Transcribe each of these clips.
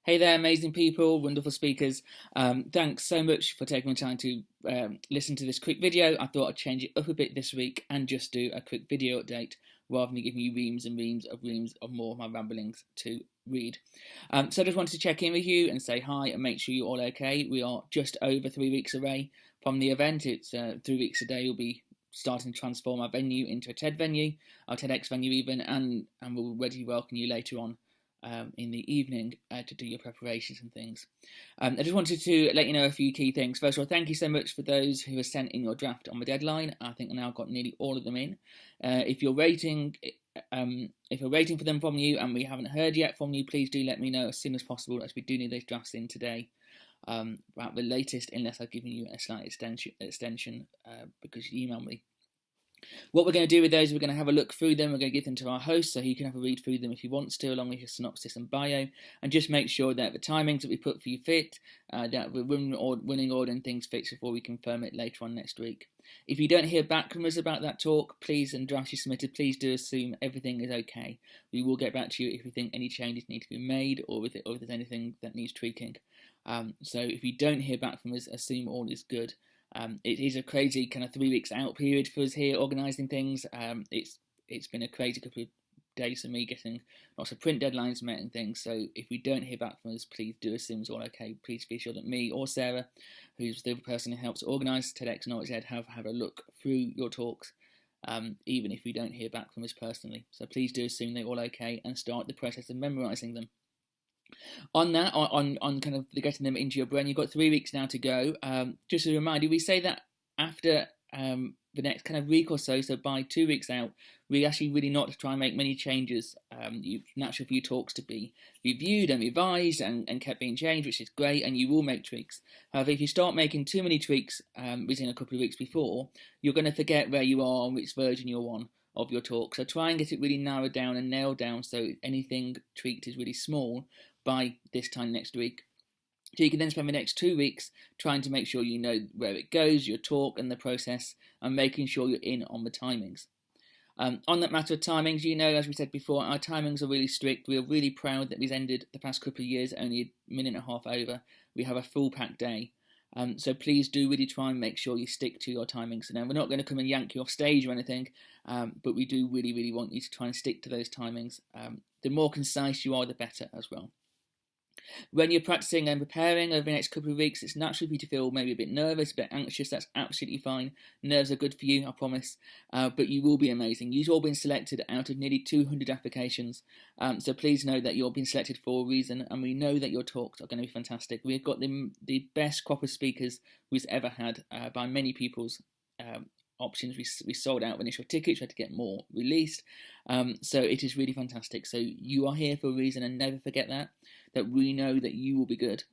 Hey there, amazing people, wonderful speakers. Thanks so much for taking the time to listen to this quick video. I thought I'd change it up a bit this week and just do a quick video update rather than giving you reams and reams of more of my ramblings to read. So I just wanted to check in with you and say hi and make sure you're all okay. We are just over 3 weeks away from the event. It's 3 weeks today. We'll be starting to transform our venue into a TED venue, our TEDx venue even, and we'll ready to welcome you later on in the evening to do your preparations and things. I just wanted to let you know a few key things. First of all, thank you so much for those who have sent in your draft on the deadline. I think I now got nearly all of them in. If you're waiting for them from you and we haven't heard yet from you, please do let me know as soon as possible, as we do need those drafts in today. About the latest, unless I've given you a slight extension because you emailed me. What we're going to do with those is we're going to have a look through them. We're going to give them to our host so he can have a read through them if he wants to, along with your synopsis and bio, and just make sure that the timings that we put for you fit, that we're running order and things fits before we confirm it later on next week. If you don't hear back from us about that talk, please, and drafts you submitted, please do assume everything is okay. We will get back to you if we think any changes need to be made or if there's anything that needs tweaking. So if you don't hear back from us, assume all is good. It is a crazy kind of 3 weeks out period for us here organising things. It's been a crazy couple of days for me getting lots of print deadlines met and things. So if we don't hear back from us, please do assume it's all okay. Please be sure that me or Sarah, who's the person who helps organise TEDx Knowledge Ed, have a look through your talks, even if we don't hear back from us personally. So please do assume they're all okay and start the process of memorising them. On that, on kind of getting them into your brain, you've got 3 weeks now to go. Just a reminder, we say that after the next kind of week or so, so by 2 weeks out, we actually really not to try and make many changes. Natural for your talks to be reviewed and revised and kept being changed, which is great, and you will make tweaks. However, if you start making too many tweaks within a couple of weeks before, you're going to forget where you are and which version you're on of your talk. So try and get it really narrowed down and nailed down so anything tweaked is really small by this time next week. So you can then spend the next 2 weeks trying to make sure you know where it goes, your talk and the process, and making sure you're in on the timings. On that matter of timings, you know, as we said before, our timings are really strict. We are really proud that we've ended the past couple of years only a minute and a half over. We have a full packed day. So please do really try and make sure you stick to your timings. And now we're not going to come and yank you off stage or anything, but we do really, really want you to try and stick to those timings. The more concise you are, the better as well. When you're practicing and preparing over the next couple of weeks, it's natural for you to feel maybe a bit nervous, a bit anxious. That's absolutely fine. Nerves are good for you, I promise. But you will be amazing. You've all been selected out of nearly 200 applications. So please know that you're being selected for a reason, and we know that your talks are going to be fantastic. We've got the best crop of speakers we've ever had by many people's options. We sold out initial tickets. We had to get more released. So it is really fantastic. So you are here for a reason, and never forget that we know that you will be good,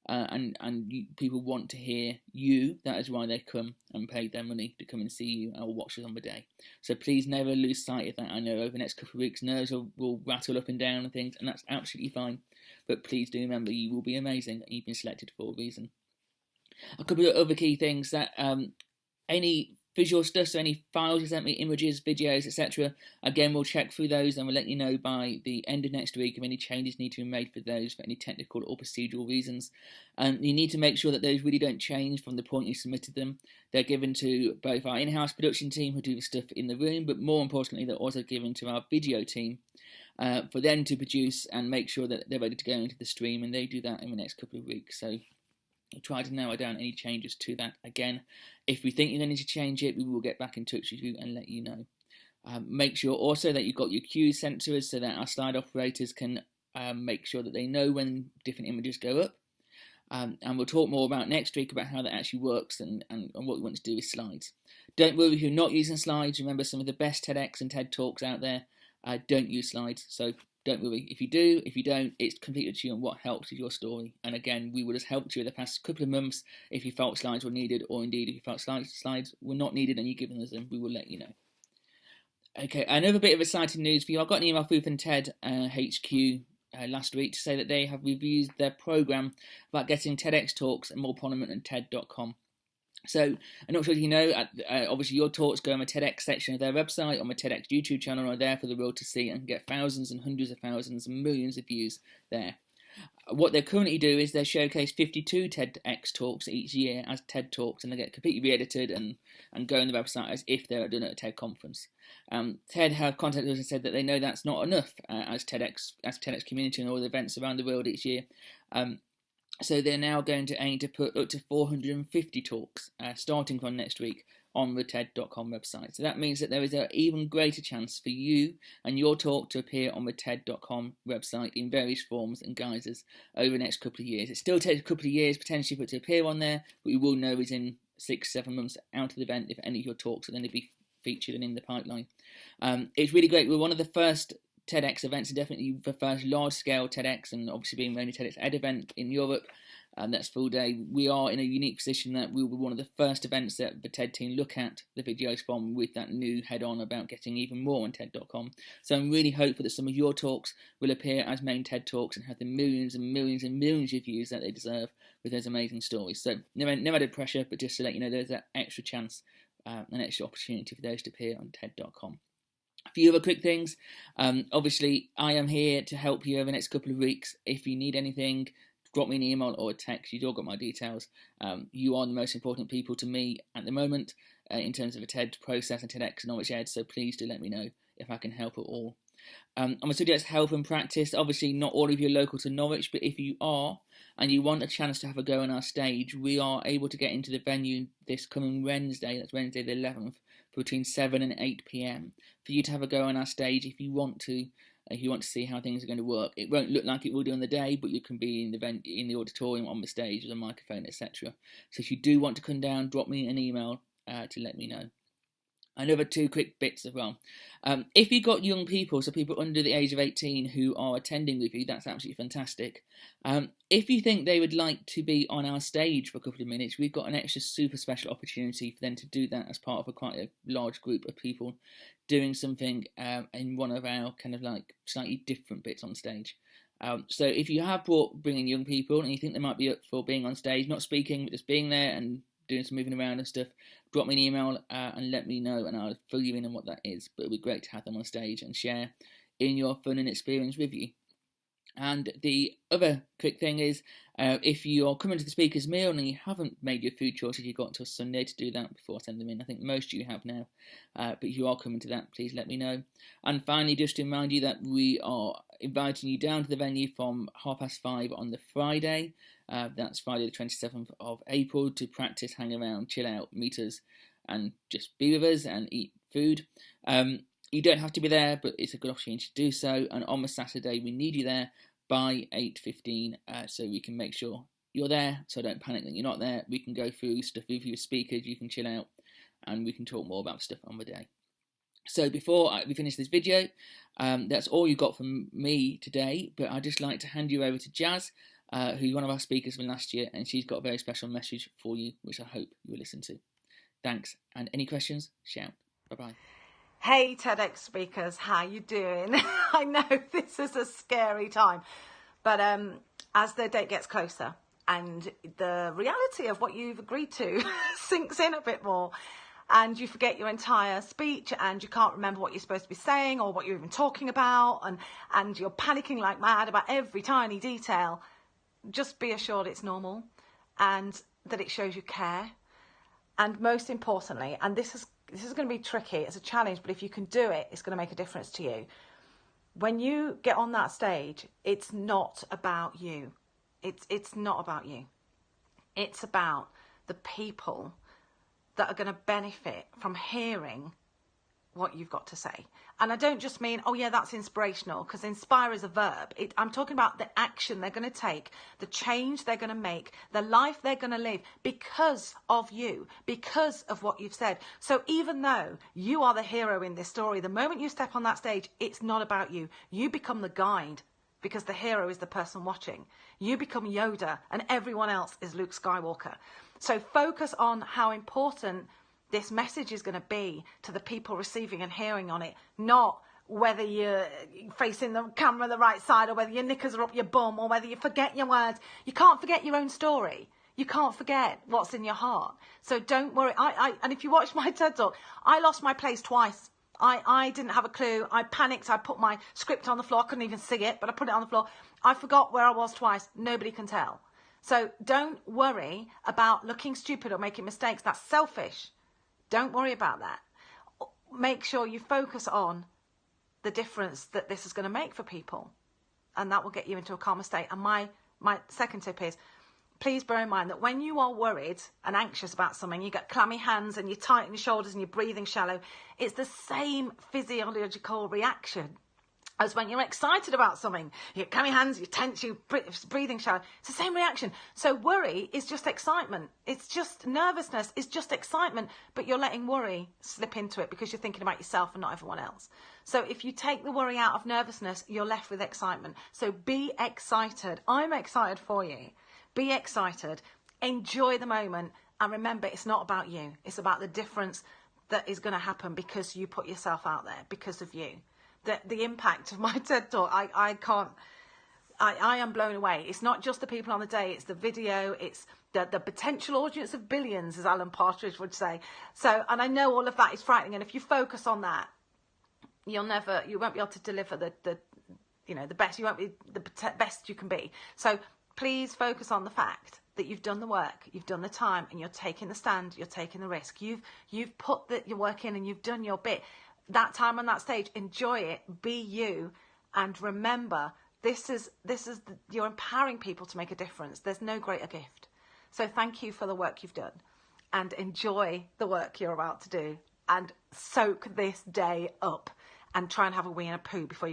and people want to hear you. That is why they come and pay their money to come and see you or watch us on the day. So please never lose sight of that. I know over the next couple of weeks nerves will rattle up and down and things, and that's absolutely fine. But please do remember you will be amazing, and you've been selected for a reason. A couple of other key things that any visual stuff, so any files you sent me, images, videos, etc. Again, we'll check through those and we'll let you know by the end of next week if any changes need to be made for those for any technical or procedural reasons. And you need to make sure that those really don't change from the point you submitted them. They're given to both our in-house production team who do the stuff in the room, but more importantly, they're also given to our video team for them to produce and make sure that they're ready to go into the stream, and they do that in the next couple of weeks. So we'll try to narrow down any changes to that. Again, if we think you're going to need to change it, we will get back in touch with you and let you know. Make sure also that you've got your cues sent to us so that our slide operators can make sure that they know when different images go up. And we'll talk more about next week about how that actually works and what we want to do with slides. Don't worry if you're not using slides. Remember, some of the best TEDx and TED Talks out there don't use slides. So don't worry. If you do, if you don't, it's completely up to you on what helps with your story. And again, we would have helped you in the past couple of months if you felt slides were needed, or indeed if you felt slides were not needed and you've given us them, we will let you know. Okay, another bit of exciting news for you. I got an email through from TED HQ last week to say that they have reviewed their programme about getting TEDx talks more prominent on TED.com. So I'm not sure if you know, obviously your talks go on the TEDx section of their website, on the TEDx YouTube channel, are there for the world to see and get thousands and hundreds of thousands and millions of views there. what they currently do is they showcase 52 TEDx talks each year as TED Talks, and they get completely re-edited and go on the website as if they were done at a TED conference. TED have contacted us and said that they know that's not enough as TEDx community and all the events around the world each year. So they're now going to aim to put up to 450 talks starting from next week on the TED.com website. So that means that there is an even greater chance for you and your talk to appear on the TED.com website in various forms and guises over the next couple of years. It still takes a couple of years potentially for it to appear on there, but we will know within 6-7 months out of the event if any of your talks are going to be featured and in the pipeline. It's really great. We're one of the first TEDx events, and definitely the first large-scale TEDx, and obviously being the only TEDx Ed event in Europe. That's full day. We are in a unique position that we were one of the first events that the TED team look at the videos from, with that new head-on about getting even more on TED.com. So I'm really hopeful that some of your talks will appear as main TED Talks and have the millions and millions and millions of views that they deserve with those amazing stories. So no added pressure, but just to let you know there's that extra chance, an extra opportunity for those to appear on TED.com. A few other quick things. Obviously, I am here to help you over the next couple of weeks. If you need anything, drop me an email or a text. You've all got my details. You are the most important people to me at the moment in terms of a TED process and TEDx and Norwich Ed, so please do let me know if I can help at all. I'm a subject help and practice. Obviously, not all of you are local to Norwich, but if you are and you want a chance to have a go on our stage, we are able to get into the venue this coming Wednesday. That's Wednesday the 11th, between 7 and 8 p.m. for you to have a go on our stage if you want to. If you want to see how things are going to work, it won't look like it will do on the day, but you can be in the auditorium, on the stage with a microphone, etc. So if you do want to come down, drop me an email to let me know. Another 2 quick bits as well. If you've got young people, so people under the age of 18 who are attending with you, that's absolutely fantastic. If you think they would like to be on our stage for a couple of minutes, we've got an extra super special opportunity for them to do that as part of quite a large group of people doing something in one of our kind of like slightly different bits on stage. So if you have bringing young people and you think they might be up for being on stage, not speaking, but just being there and doing some moving around and stuff, drop me an email and let me know, and I'll fill you in on what that is. But it would be great to have them on stage and share in your fun and experience with you. And the other quick thing is, if you are coming to the speaker's meal and you haven't made your food choices, you've got until Sunday to do that before I send them in. I think most of you have now, but if you are coming to that, please let me know. And finally, just to remind you that we are inviting you down to the venue from 5:30 on the Friday. That's Friday the 27th of April, to practice, hang around, chill out, meet us, and just be with us and eat food. You don't have to be there, but it's a good opportunity to do so. And on the Saturday, we need you there by 8:15, so we can make sure you're there, so don't panic that you're not there. We can go through stuff with you as speakers, you can chill out, and we can talk more about stuff on the day. So before we finish this video, that's all you got from me today, but I'd just like to hand you over to Jazz, who's one of our speakers from last year, and she's got a very special message for you, which I hope you will listen to. Thanks, and any questions, shout. Bye-bye. Hey TEDx speakers, how you doing? I know this is a scary time, but as the date gets closer and the reality of what you've agreed to sinks in a bit more, and you forget your entire speech and you can't remember what you're supposed to be saying or what you're even talking about, and you're panicking like mad about every tiny detail, just be assured it's normal and that it shows you care. And most importantly, and this is going to be tricky, it's a challenge, but if you can do it, it's going to make a difference to you. When you get on that stage, it's not about you. It's not about you. It's about the people that are going to benefit from hearing what you've got to say. And I don't just mean, oh yeah, that's inspirational, because inspire is a verb. I'm talking about the action they're going to take, the change they're going to make, the life they're going to live because of you, because of what you've said. So even though you are the hero in this story, the moment you step on that stage, it's not about you. You become the guide, because the hero is the person watching. You become Yoda and everyone else is Luke Skywalker. So focus on how important this message is going to be to the people receiving and hearing on it, not whether you're facing the camera the right side or whether your knickers are up your bum or whether you forget your words. You can't forget your own story. You can't forget what's in your heart. So don't worry. And if you watch my TED Talk, I lost my place twice. I didn't have a clue. I panicked. I put my script on the floor. I couldn't even see it, but I put it on the floor. I forgot where I was twice. Nobody can tell. So don't worry about looking stupid or making mistakes. That's selfish. Don't worry about that. Make sure you focus on the difference that this is going to make for people. And that will get you into a calmer state. And my second tip is, please bear in mind that when you are worried and anxious about something, you get clammy hands and you tighten your shoulders and you're breathing shallow. It's the same physiological reaction as when you're excited about something. You get clammy hands, you tense, you breathing shallow. It's the same reaction. So worry is just excitement. It's just nervousness. It's just excitement, but you're letting worry slip into it because you're thinking about yourself and not everyone else. So if you take the worry out of nervousness, you're left with excitement. So be excited. I'm excited for you. Be excited, enjoy the moment, and remember, it's not about you. It's about the difference that is going to happen because you put yourself out there, because of you. The impact of my TED Talk, I am blown away. It's not just the people on the day, it's the video, it's the potential audience of billions, as Alan Partridge would say. So, and I know all of that is frightening, and if you focus on that, you won't be able to deliver the best. You won't be the best you can be. So please focus on the fact that you've done the work, you've done the time, and you're taking the stand, you're taking the risk. You've put your work in and you've done your bit. That time on that stage, enjoy it, be you, and remember, you're empowering people to make a difference. There's no greater gift. So thank you for the work you've done, and enjoy the work you're about to do, and soak this day up, and try and have a wee and a poo before you go.